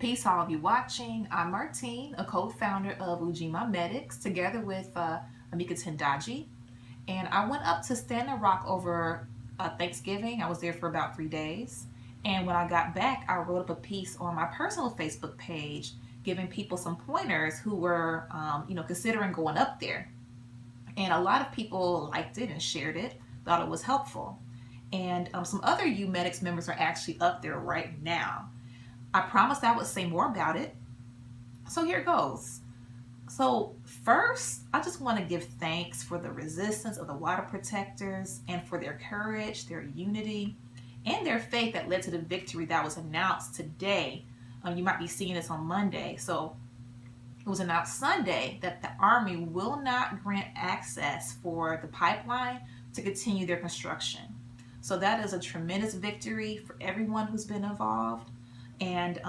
Peace, all of you watching. I'm Martine, a co-founder of UMedics, together with Amika Tendaji. And I went up to Standing Rock over Thanksgiving. I was there for about 3 days. And when I got back, I wrote up a piece on my personal Facebook page, giving people some pointers who were, considering going up there. And a lot of people liked it and shared it, thought it was helpful. And some other UMedics members are actually up there right now. I promised I would say more about it. So here goes. So first, I just want to give thanks for the resistance of the water protectors and for their courage, their unity, and their faith that led to the victory that was announced today. You might be seeing this on Monday. So it was announced Sunday that the Army will not grant access for the pipeline to continue their construction. So that is a tremendous victory for everyone who's been involved. And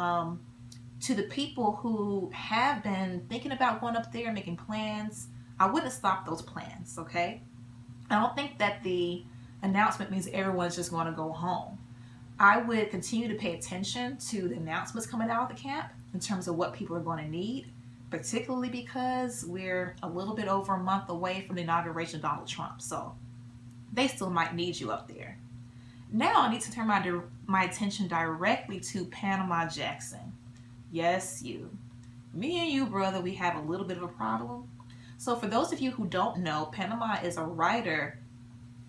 to the people who have been thinking about going up there and making plans, I wouldn't stop those plans, okay? I don't think that the announcement means everyone's just going to go home. I would continue to pay attention to the announcements coming out of the camp in terms of what people are going to need, particularly because we're a little bit over a month away from the inauguration of Donald Trump. So they still might need you up there. Now I need to turn my attention directly to Panama Jackson. Yes, you. Me and you, brother, we have a little bit of a problem. So for those of you who don't know, Panama is a writer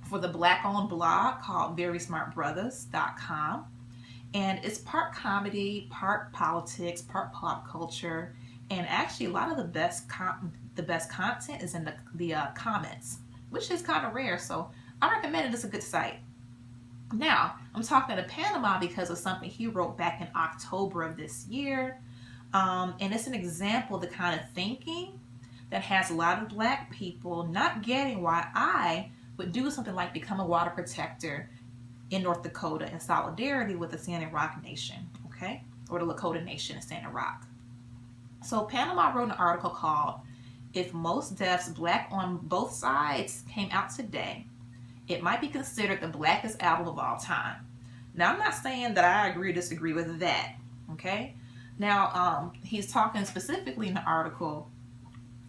for the Black-owned blog called verysmartbrothers.com. And it's part comedy, part politics, part pop culture. And actually a lot of the best content is in the comments, which is kind of rare. So I recommend it. It's a good site. Now, I'm talking to Panama because of something he wrote back in October of this year. And it's an example of the kind of thinking that has a lot of Black people not getting why I would do something like become a water protector in North Dakota in solidarity with the Standing Rock Nation, okay? Or the Lakota Nation in Standing Rock. So Panama wrote an article called, "If Most Deaths Black on Both Sides Came Out Today, It Might Be Considered the Blackest Album of All Time." Now, I'm not saying that I agree or disagree with that, okay? Now, he's talking specifically in the article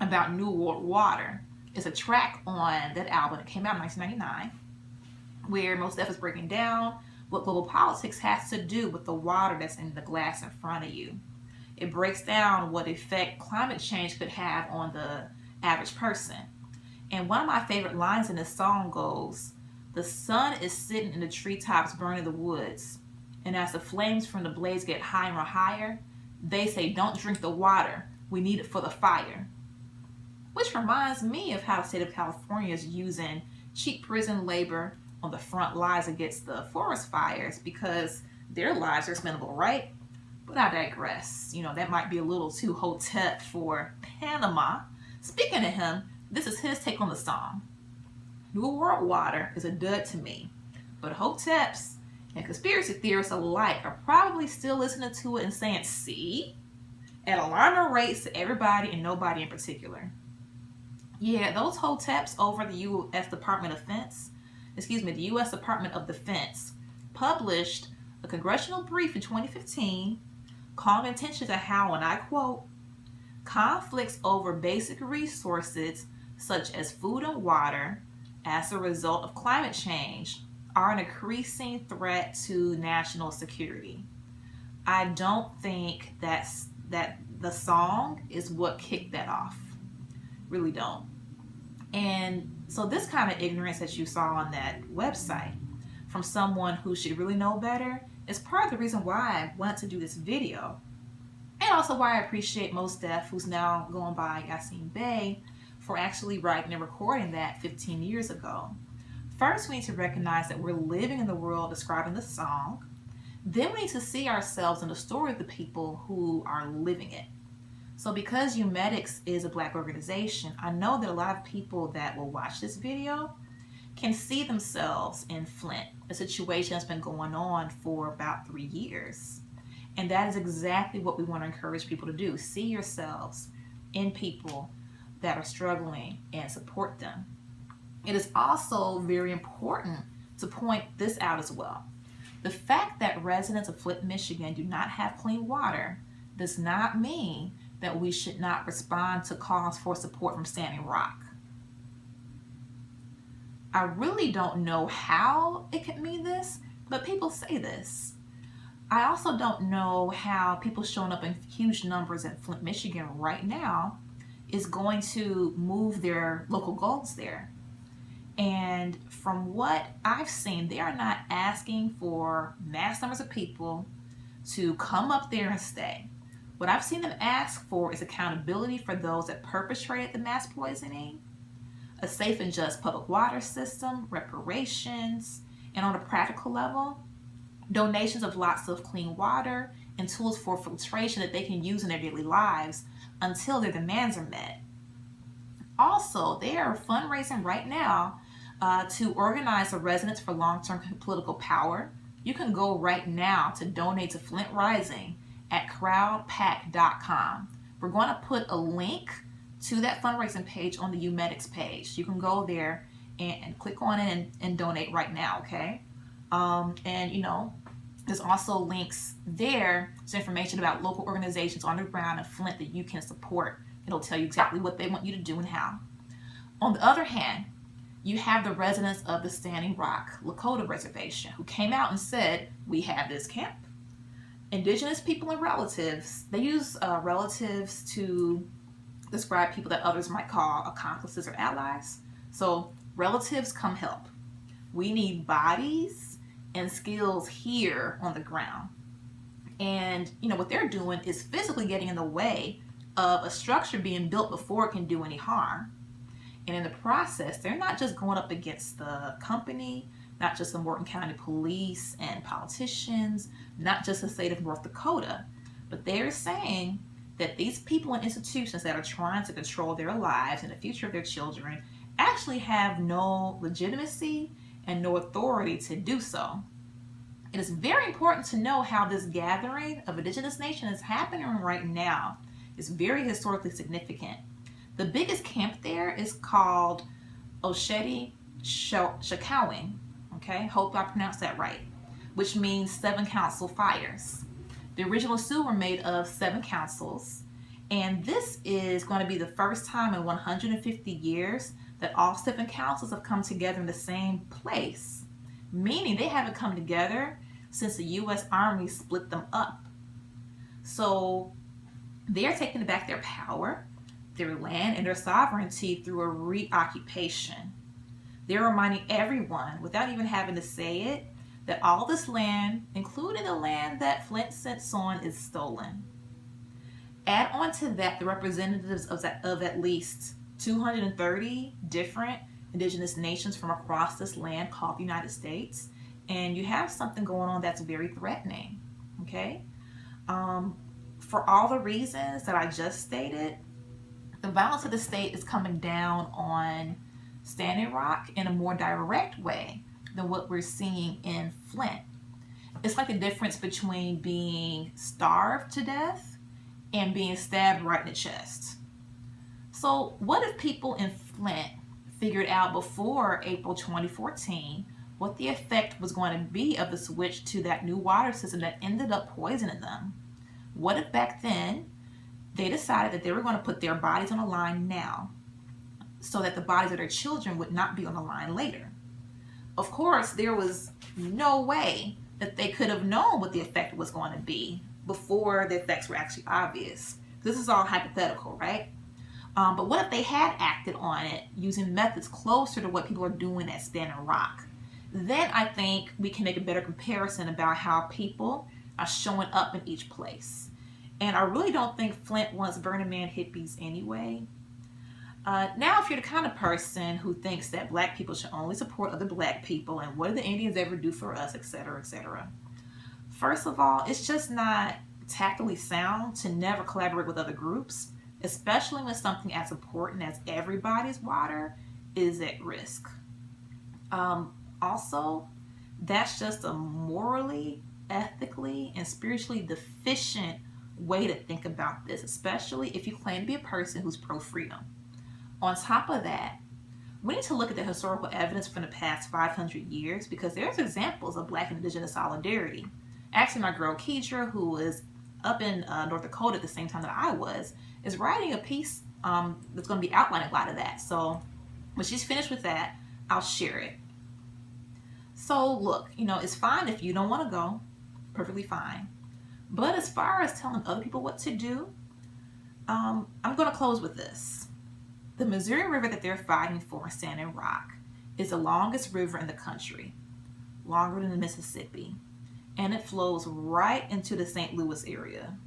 about New World Water. It's a track on that album that came out in 1999, where Mos Def is breaking down what global politics has to do with the water that's in the glass in front of you. It breaks down what effect climate change could have on the average person. And one of my favorite lines in this song goes, "The sun is sitting in the treetops burning the woods. And as the flames from the blaze get higher and higher, they say, don't drink the water. We need it for the fire." Which reminds me of how the state of California is using cheap prison labor on the front lines against the forest fires because their lives are expendable, right? But I digress. That might be a little too hotep for Panama. Speaking of him, this is his take on the song. "New World Water is a dud to me, but hoteps and conspiracy theorists alike are probably still listening to it and saying, see, at alarming rates to everybody and nobody in particular." Yeah, those hoteps over the U.S. Department of Defense published a congressional brief in 2015 calling attention to how, and I quote, "conflicts over basic resources such as food and water as a result of climate change are an increasing threat to national security." I don't think that the song is what kicked that off. Really don't. And so this kind of ignorance that you saw on that website from someone who should really know better is part of the reason why I wanted to do this video. And also why I appreciate Mos Def, who's now going by Yasin Bey, for actually writing and recording that 15 years ago. First, we need to recognize that we're living in the world describing the song. Then we need to see ourselves in the story of the people who are living it. So because UMedics is a Black organization, I know that a lot of people that will watch this video can see themselves in Flint, a situation that's been going on for about 3 years. And that is exactly what we want to encourage people to do. See yourselves in people that are struggling and support them. It is also very important to point this out as well. The fact that residents of Flint, Michigan do not have clean water does not mean that we should not respond to calls for support from Standing Rock. I really don't know how it could mean this, but people say this. I also don't know how people showing up in huge numbers in Flint, Michigan right now is going to move their local goals there. And from what I've seen, they are not asking for mass numbers of people to come up there and stay. What I've seen them ask for is accountability for those that perpetrated the mass poisoning, a safe and just public water system, reparations, and on a practical level, donations of lots of clean water and tools for filtration that they can use in their daily lives until their demands are met. Also, they are fundraising right now to organize the residents for long-term political power. You can go right now to donate to Flint Rising at crowdpack.com. We're going to put a link to that fundraising page on the UMedics page. You can go there and click on it and donate right now, okay? And there's also links there to information about local organizations on the ground in Flint that you can support. It'll tell you exactly what they want you to do and how. On the other hand, you have the residents of the Standing Rock Lakota Reservation who came out and said, we have this camp. Indigenous people and relatives, they use relatives to describe people that others might call accomplices or allies. So relatives, come help. We need bodies and skills here on the ground. And what they're doing is physically getting in the way of a structure being built before it can do any harm. And in the process, they're not just going up against the company, not just the Morton County Police and politicians, not just the state of North Dakota, but they're saying that these people and institutions that are trying to control their lives and the future of their children actually have no legitimacy and no authority to do so. It is very important to know how this gathering of indigenous nations is happening right now. It's very historically significant. The biggest camp there is called Osheti Shakowing, okay? Hope I pronounced that right, which means 7 council fires. The original Sioux were made of 7 councils, and this is going to be the first time in 150 years that all 7 councils have come together in the same place, meaning they haven't come together since the U.S. Army split them up. So they're taking back their power, their land, and their sovereignty through a reoccupation. They're reminding everyone, without even having to say it, that all this land, including the land that Flint sits on, is stolen. Add on to that the representatives of at least 230 different indigenous nations from across this land called the United States, and you have something going on that's very threatening, okay? For all the reasons that I just stated, the violence of the state is coming down on Standing Rock in a more direct way than what we're seeing in Flint. It's like the difference between being starved to death and being stabbed right in the chest. So what if people in Flint figured out before April 2014 what the effect was going to be of the switch to that new water system that ended up poisoning them? What if back then they decided that they were going to put their bodies on the line now so that the bodies of their children would not be on the line later? Of course, there was no way that they could have known what the effect was going to be before the effects were actually obvious. This is all hypothetical, right? But what if they had acted on it using methods closer to what people are doing at Standing Rock? Then I think we can make a better comparison about how people are showing up in each place. And I really don't think Flint wants Burning Man hippies anyway. Now, if you're the kind of person who thinks that black people should only support other black people and what do the Indians ever do for us, etc., etc. First of all, it's just not tactically sound to never collaborate with other groups, especially when something as important as everybody's water is at risk. Also, that's just a morally, ethically, and spiritually deficient way to think about this, especially if you claim to be a person who's pro-freedom. On top of that, we need to look at the historical evidence from the past 500 years because there's examples of Black and Indigenous solidarity. Actually, my girl Keidra, who is up in North Dakota at the same time that I was, is writing a piece that's going to be outlining a lot of that. So when she's finished with that, I'll share it. So look, it's fine if you don't want to go, perfectly fine. But as far as telling other people what to do, I'm going to close with this. The Missouri River that they're fighting for in Standing Rock is the longest river in the country, longer than the Mississippi, and it flows right into the St. Louis area.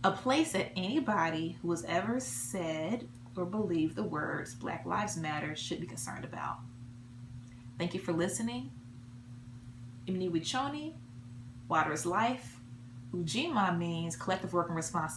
A place that anybody who has ever said or believed the words Black Lives Matter should be concerned about. Thank you for listening. Imni Wichoni, water is life. Ujima means collective work and responsibility.